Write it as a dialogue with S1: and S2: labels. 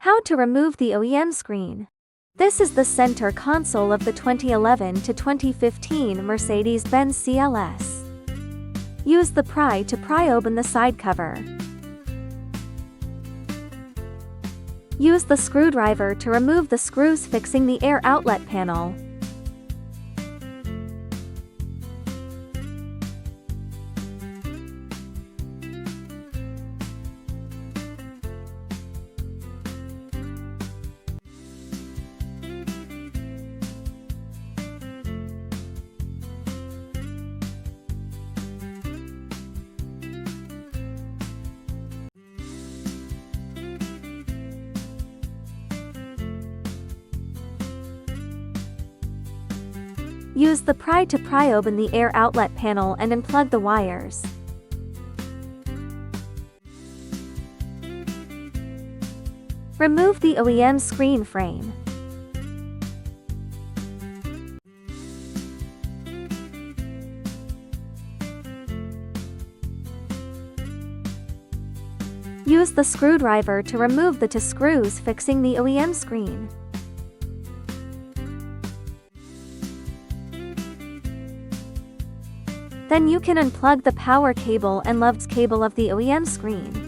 S1: How to remove the OEM screen. This is the center console of the 2011 to 2015 Mercedes-Benz CLS. Use the pry to pry open the side cover. Use the screwdriver to remove the screws fixing the air outlet panel. Use the pry to pry open the air outlet panel and unplug the wires. Remove the OEM screen frame. Use the screwdriver to remove the two screws fixing the OEM screen. Then you can unplug the power cable and LUVs cable of the OEM screen.